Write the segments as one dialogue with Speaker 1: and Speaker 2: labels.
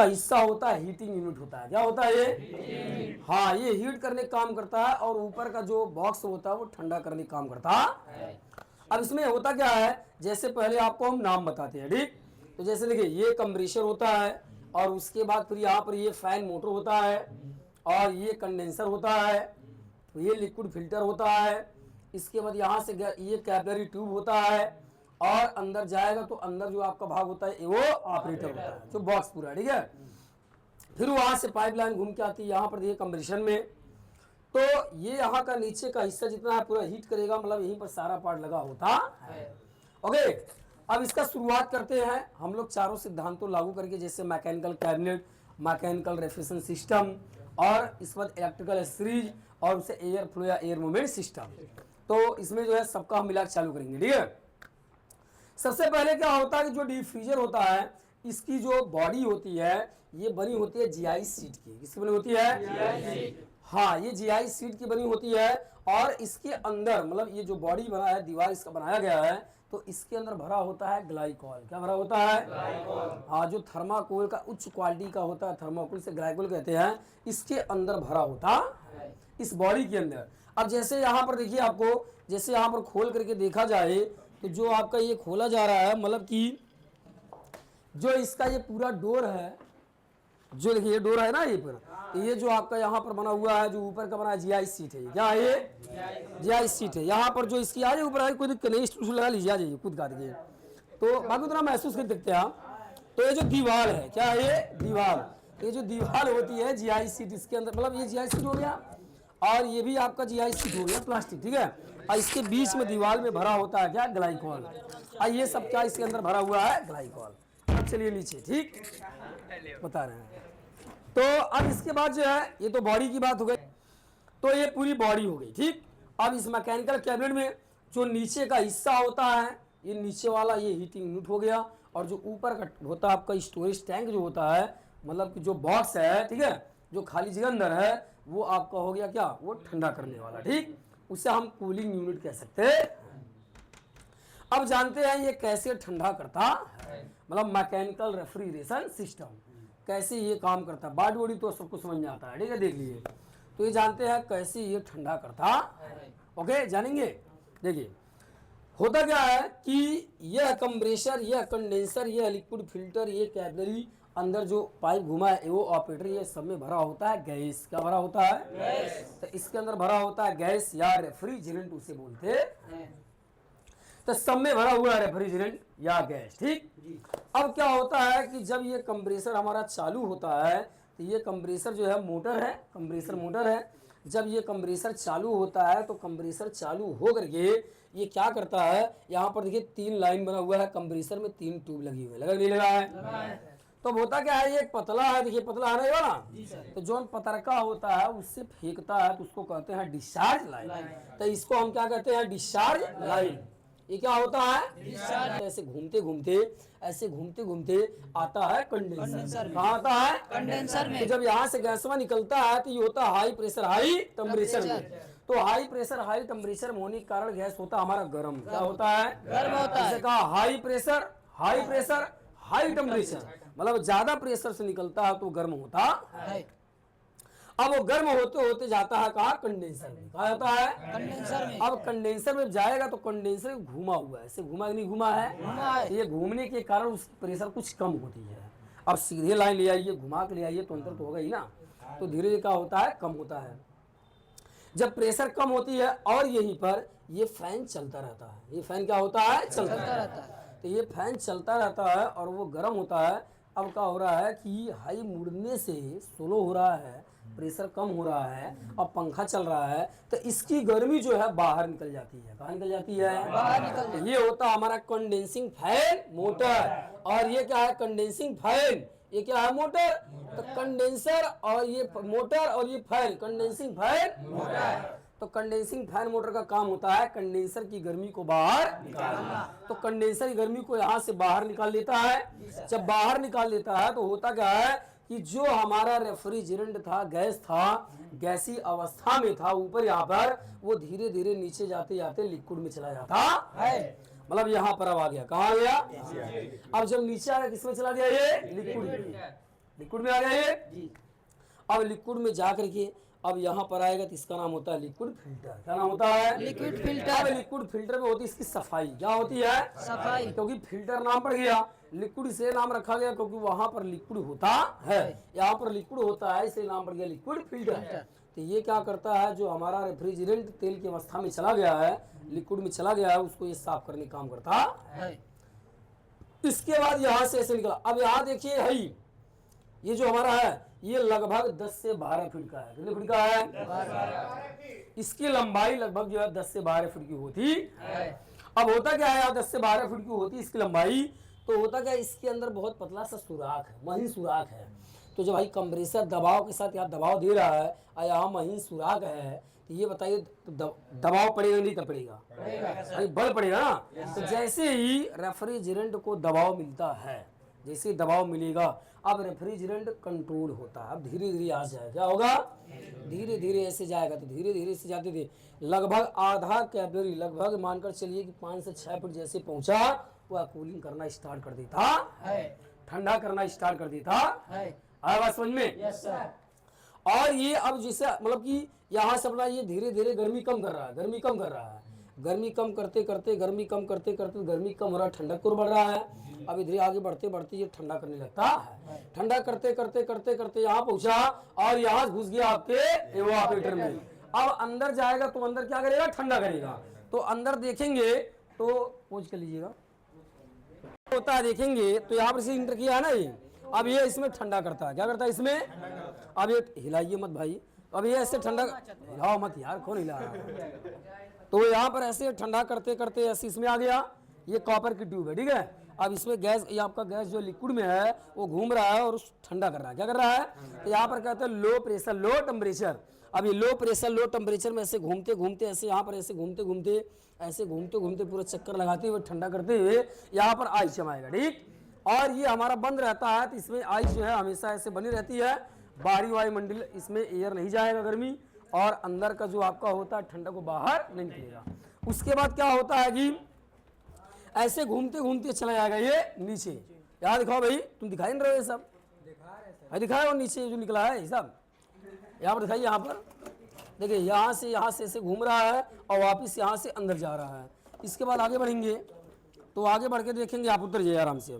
Speaker 1: का हिस्सा होता है हीटिंग यूनिट होता है। क्या होता है ये? हाँ, ये हीट करने का काम करता है और ऊपर का जो बॉक्स होता है वो ठंडा करने का काम करता है। अब इसमें होता क्या है, जैसे पहले आपको हम नाम बताते हैं, ठीक। तो जैसे देखिए ये कंप्रेसर होता है और उसके बाद फिर यहाँ पर ये फैन मोटर होता है और ये कंडेंसर होता है, तो ये लिक्विड फिल्टर होता है। इसके बाद यहाँ से ये कैपिलरी ट्यूब होता है और अंदर जाएगा तो अंदर जो आपका भाग होता है वो ऑपरेटर होता है, जो बॉक्स पूरा, ठीक है। फिर वहाँ से पाइपलाइन घूम के आती है यहाँ पर देखिए कंप्रेशन में, तो ये यहाँ का नीचे का हिस्सा जितना है पूरा हीट करेगा, मतलब यहीं पर सारा पार्ट लगा होता है। ओके, अब इसका शुरुआत करते हैं हम लोग चारों सिद्धांतों लागू करके, जैसे mechanical cabinet, mechanical refrigeration system और इस बाद इलेक्ट्रिकल सीरीज और उसे एयर फ्लो या एयर मूवमेंट सिस्टम। तो इसमें जो है सबका हम मिलाकर चालू करेंगे, ठीक है। सबसे पहले क्या होता है कि जो डिफ्यूजर होता है इसकी जो बॉडी होती है ये बनी होती है जीआई सीट की। किसकी बनी होती है? हाँ, ये जीआई सीट की बनी होती है और इसके अंदर मतलब ये जो बॉडी बना है, दीवार इसका बनाया गया है, तो इसके अंदर भरा होता है ग्लाइकॉल। क्या भरा होता है? ग्लाइकॉल। हाँ, जो थर्माकोल का उच्च क्वालिटी का होता है, थर्माकोल से ग्लाइकॉल कहते हैं, इसके अंदर भरा होता है इस बॉडी के अंदर। अब जैसे यहाँ पर देखिए आपको, जैसे यहाँ पर खोल करके देखा जाए तो जो आपका ये खोला जा रहा है, मतलब कि जो इसका ये पूरा डोर है, जो देखिए ये डोर है ना, ये पूरा ये जो आपका यहाँ पर बना हुआ है, जो ऊपर का बना है जीआई सीट है। क्या है ये? जीआई सीट है। यहाँ पर जो इसकी आ जाए ऊपर आए, कोई दिक्कत नहीं, स्टूल लगा लीजिए, आ जाइए खुद का देखिए, तो बाकी उतना महसूस कर सकते हैं आप। तो ये जो दीवार है, क्या है ये? दीवार। ये जो दीवार होती है जीआई सीट, इसके अंदर मतलब ये जीआई सीट हो गया और ये भी आपका जीआई सीट हो गया प्लास्टिक, ठीक है। और इसके बीच में दीवार में भरा होता है क्या? ग्लाइकॉल। और ये सब क्या इसके अंदर भरा हुआ है? ग्लाइकॉल। अब चलिए नीचे, ठीक बता रहे हैं। तो अब इसके बाद जो है, ये तो बॉडी की बात हो गई, तो ये पूरी बॉडी हो गई, ठीक। अब इस मैकेनिकल कैबिनेट में जो नीचे का हिस्सा होता है, ये नीचे वाला ये हीटिंग यूनिट हो गया और जो ऊपर का होता है आपका स्टोरेज टैंक जो होता है, मतलब कि जो बॉक्स है, ठीक है, जो खाली जगह अंदर है, वो आपका हो गया क्या? वो ठंडा करने वाला, ठीक। उसे हम कूलिंग यूनिट कह सकते हैं। अब जानते हैं ये कैसे ठंडा करता है, मतलब मैकेनिकल रेफ्रिजरेशन सिस्टम कैसे ये काम करता है। बॉडी बॉडी तो सबको समझ में आता है, ठीक है, देख लीजिए। तो ये जानते हैं कैसे ये ठंडा करता है। ओके, जानेंगे। देखिए होता क्या है कि यह कंप्रेसर, यह कंडेंसर, यह लिक्विड फिल्टर, ये कैपिलरी, अंदर जो पाइप घुमा है वो ऑपरेटर, ये सब में भरा होता है गैस। क्या भरा होता है? गैस। तो इसके अंदर भरा होता है गैस या रेफ्रिजरेंट उसे बोलते हैं। तो सब में भरा हुआ है रेफ्रिजरेंट या गैस, ठीक। अब क्या होता है कि जब ये कंप्रेसर हमारा चालू होता है, तो ये कंप्रेसर जो है मोटर है, कंप्रेसर मोटर है। जब ये कंप्रेसर चालू होता है तो कंप्रेसर चालू हो करके ये क्या करता है, यहाँ पर देखिए 3 लाइन बना हुआ है, कंप्रेसर में 3 ट्यूब लगी हुई है, लगा नहीं लगा है? तो होता क्या है, ये एक पतला है, देखिए पतला है ना ये वाला, तो जो पतरका होता है उससे फेंकता है तो उसको कहते हैं डिस्चार्ज लाइन। तो इसको हम क्या कहते हैं? Discharge line. ये क्या होता है? ऐसे घूमते घूमते, ऐसे घूमते घूमते आता है कंडेंसर। कहाँ आता है? कंडेंसर में। तो जब यहाँ से गैसवा निकलता है तो ये होता है हाई प्रेशर हाई टेम्परेचर में। तो हाई प्रेशर हाई टेम्परेचर में होने के कारण गैस होता है हमारा गर्म। क्या होता है? गर्म होता है। जैसे कहा हाई प्रेशर हाई टेम्परेचर, मतलब ज्यादा प्रेशर से निकलता है तो गर्म होता है। अब वो गर्म होते होते जाता है कहाँ? कंडेंसर में। कहा जाता है? कंडेंसर में। अब कंडेंसर में जाएगा तो कंडेंसर घुमा हुआ है, ऐसे घुमा नहीं घुमा है, ये घूमने के कारण उसकी प्रेशर कुछ कम होती है। अब सीधे लाइन ले आइए, घुमा के ले आइए तो अंतर तो होगा ही ना, तो धीरे धीरे क्या होता है? कम होता है। जब प्रेशर कम होती है और यहीं पर ये फैन चलता रहता है। ये फैन क्या होता है? चलता रहता है। तो ये फैन चलता रहता है और वो गर्म होता है। अब क्या हो रहा है कि हाई मुड़ने से स्लो हो रहा है, प्रेशर कम हो रहा है और पंखा चल रहा है, तो इसकी गर्मी जो है बाहर निकल जाती है। कहाँ निकल जाती है? बाहर निकल। तो ये होता है हमारा कंडेंसिंग फैन मोटर। और ये क्या है? Condensing fan. ये क्या है? मोटर। तो कंडेंसर और ये मोटर और ये फैन, कंडेंसिंग फैन मोटर। तो कंडेंसिंग फैन मोटर का काम होता है कंडेंसर की गर्मी को बाहर निकालना। तो कंडेंसर की गर्मी को यहाँ से बाहर निकाल लेता है। जब बाहर निकाल लेता है तो होता क्या है कि जो हमारा रेफ्रिजरेंट था, गैस था, गैसी अवस्था में था ऊपर, यहाँ पर वो धीरे धीरे नीचे जाते जाते लिक्विड में चला जाता है। मतलब यहाँ पर अब आ गया, कहाँ आ गया? अब जब नीचे आया किसमें चला गया? ये लिक्विड में। लिक्विड में आ गया ये। अब लिक्विड में जा करके अब यहाँ पर आएगा तो इसका नाम होता है लिक्विड फिल्टर। क्या नाम होता है? Liquid filter. अब लिक्विड फिल्टर में होती है इसकी सफाई। क्या होती है? सफाई। क्योंकि फिल्टर नाम पड़ गया, लिक्विड से नाम रखा गया क्योंकि वहां पर लिक्विड होता है, यहाँ पर लिक्विड होता है, इसलिए नाम पड़ गया लिक्विड फिल्टर। तो ये क्या करता है, जो हमारा रेफ्रिजरेंट तेल की अवस्था में चला गया है, लिक्विड में चला गया है, उसको ये साफ करने का काम करता है। इसके बाद यहाँ से ऐसे निकला। अब यहाँ देखिए है ये जो हमारा है ये लगभग 10 से 12 फीट का है। कितने फीट का है? इसकी लंबाई लगभग जो है 10 से 12 फीट की होती है। अब होता क्या है, 10 से 12 फीट की होती है इसकी लंबाई, तो होता क्या है इसके अंदर बहुत पतला सा सुराख है, महीन सुराख है। तो जब भाई कंप्रेसर दबाव के साथ यहाँ दबाव दे रहा है और यहाँ महीन सुराख है, तो ये बताइए दबाव पड़ेगा नहीं तब पड़ेगा? भाई बल पड़ेगा ना। तो जैसे ही रेफ्रिजरेंट को दबाव मिलता है, जैसे दबाव मिलेगा, अब रेफ्रिजरेंट कंट्रोल होता है। अब धीरे धीरे आ जाएगा, क्या होगा? धीरे धीरे ऐसे जाएगा। तो धीरे धीरे से जाते थे लगभग आधा कैपिलरी, लगभग मानकर चलिए कि 5 से 6 फीट जैसे पहुंचा, वह कूलिंग करना स्टार्ट कर देता है, ठंडा करना स्टार्ट कर देता है। आया बात समझ में? Yes sir. और ये अब जैसे मतलब कि यहाँ से अपना ये धीरे धीरे गर्मी कम कर रहा है, गर्मी कम कर रहा है, गर्मी कम करते करते गर्मी कम करते करते गर्मी कम हो रहा है, ठंडक को बढ़ रहा है। अब इधर आगे बढ़ते बढ़ते ये ठंडा करने लगता है, ठंडा करते करते करते करते यहाँ पहुंचा और यहाँ घुस गया आपके एवापोरेटर में। अब अंदर जाएगा तो अंदर क्या करेगा? ठंडा करेगा। तो अंदर देखेंगे तो पोज कर लीजिएगा, होता है देखेंगे तो यहाँ पर से इंटर किया है ना ये, अब ये इसमें ठंडा करता है। क्या करता है इसमें? अब ये हिलाइए मत भाई, अब ये ऐसे ठंडा, हिलाओ मत यार, कौन हिला रहा है? तो यहाँ पर ऐसे ठंडा करते करते ऐसे इसमें आ गया, ये कॉपर की ट्यूब है, ठीक है। अब इसमें गैस, ये आपका गैस जो लिक्विड में है वो घूम रहा है और ठंडा कर रहा है। क्या कर रहा है? तो यहाँ पर कहते हैं लो प्रेशर लो टेम्परेचर। अब ये लो प्रेशर लो टेम्परेचर में ऐसे घूमते घूमते ऐसे यहाँ पर ऐसे घूमते घूमते ऐसे घूमते घूमते पूरा चक्कर लगाते हुए ठंडा करते हुए यहाँ पर आइस जमाएगा, ठीक। और ये हमारा बंद रहता है तो इसमें आइस जो है हमेशा ऐसे बनी रहती है, बाहरी वायुमंडल इसमें एयर नहीं जाएगा गर्मी, और अंदर का जो आपका होता है ठंडा को बाहर नहीं निकलेगा। उसके बाद क्या होता है कि ऐसे घूमते घूमते चला जाएगा ये नीचे। यहाँ दिखाओ भाई, तुम दिखाई नहीं रहे ये सब? दिखाए और नीचे जो निकला है ये सब यहाँ पर दिखाइए। यहाँ पर देखिए, यहाँ से ऐसे घूम रहा है और वापस यहाँ से अंदर जा रहा है। इसके बाद आगे बढ़ेंगे तो आगे बढ़ के देखेंगे, आप उतर जाइए आराम से।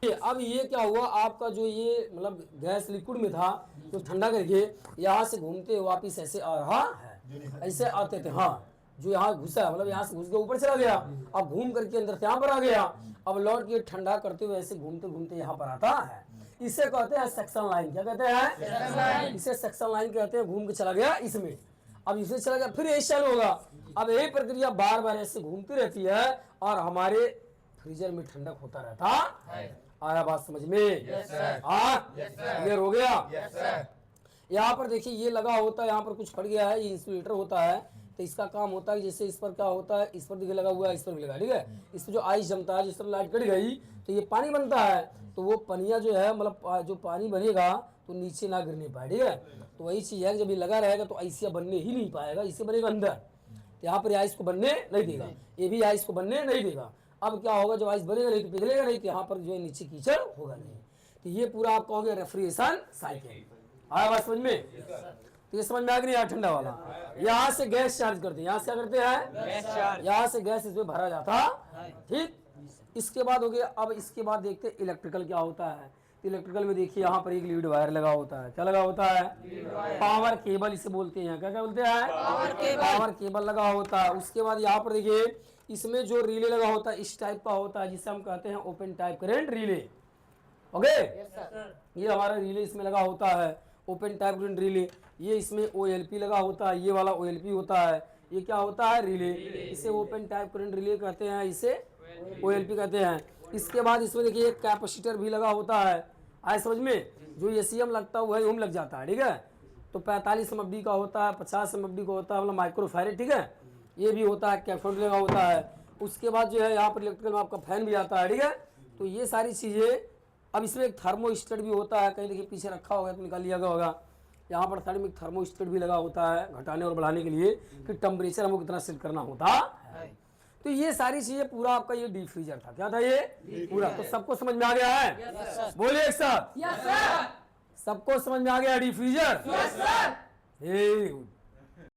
Speaker 1: अब ये क्या हुआ आपका, जो ये मतलब गैस लिक्विड में था तो ठंडा करके यहाँ से घूमते वापिस ऐसे आ रहा है, ऐसे आते थे। हाँ, जो यहाँ घुसा मतलब यहाँ से घुस के ऊपर चला गया, अब घूम करके अंदर से यहाँ पर आ गया, अब लौट के ठंडा करते हुए ऐसे घूमते घूमते यहाँ पर आता है। इसे कहते हैं सेक्शन लाइन। क्या कहते हैं? इसे सेक्शन लाइन कहते हैं। घूम के चला गया इसमें, अब इसे चला गया, फिर यही चालू होगा। अब यही प्रक्रिया बार बार ऐसे घूमती रहती है और हमारे फ्रीजर में ठंडक होता रहता है। आया बात समझ में? क्लियर हो गया? यहाँ पर देखिए ये लगा होता है, यहाँ पर कुछ फट गया है, ये इंसुलेटर होता है। तो इसका काम होता है जैसे इस पर क्या होता है, इस पर देखिए लगा हुआ है, इस पर भी लगा, ठीक है। इस पर जो आइस जमता है, जिस पर लाइट कट गई तो ये पानी बनता है, तो वो पनिया जो है मतलब जो पानी बनेगा तो नीचे ना गिरने पाए, ठीक है। तो वही चीज़ है, जब ये लगा रहेगा तो आइसिया बनने ही नहीं पाएगा, इससे बनेगा अंदर। तो यहाँ पर आइस को बनने नहीं देगा, ये भी आइस को बनने नहीं देगा। अब क्या होगा, जब आइस बनेगा नहीं तो पिघलेगा नहीं, तो यहाँ पर जो है नीचे कीचड़ होगा नहीं। तो ये पूरा आप कहोगे रेफ्रिजरेशन साइकिल। आया बात समझ में? तो ये समझ में आ गई यार, ठंडा वाला। यहाँ से गैस चार्ज करते हैं, यहाँ से क्या करते हैं, यहाँ से गैस इसमें भरा जाता है, ठीक। इसके बाद हो गया, अब इसके बाद देखते हैं इलेक्ट्रिकल क्या होता है। इलेक्ट्रिकल में देखिए यहाँ पर एक लीड वायर लगा होता है। क्या लगा होता है? पावर केबल इसे बोलते हैं। क्या क्या बोलते हैं? पावर केबल लगा होता है। उसके बाद यहाँ पर देखिए इसमें जो रिले लगा होता है इस टाइप का होता है, जिसे हम कहते हैं open type current relay. Okay, ये हमारा रिले इसमें लगा होता है, ओपन टाइप करंट रिले। ये इसमें OLP लगा होता है, ये वाला OLP होता है। ये क्या होता है? रिले। इसे ओपन टाइप करंट रिले कहते हैं, इसे OLP कहते हैं। इसके बाद इसमें देखिए एक कैपेसिटर भी लगा होता है। आए समझ में? जो ACM लगता है वही ओम लग जाता है, ठीक है। तो 45 MFD का होता है, 50 MFD का होता है, मतलब माइक्रोफैरेड, ठीक है। ये भी होता है, कैथोड लगा होता है। उसके बाद जो है यहाँ पर इलेक्ट्रिकल में आपका फैन भी आता है, ठीक है। तो ये सारी चीज़ें। अब इसमें एक थर्मोस्टेट भी होता है, कहीं देखिए पीछे रखा होगा तो निकाल लिया गया होगा। यहाँ पर साइड में एक थर्मोस्टेट भी लगा होता है, घटाने और बढ़ाने के लिए कि टेम्परेचर हमको कितना सेट करना होता है। तो ये सारी चीजें पूरा आपका ये डीप फ्रीजर था। क्या था ये? पूरा। तो सबको समझ में आ गया है? बोलिए एक साथ। सबको समझ में आ गया डिफ्यूजर? Very good.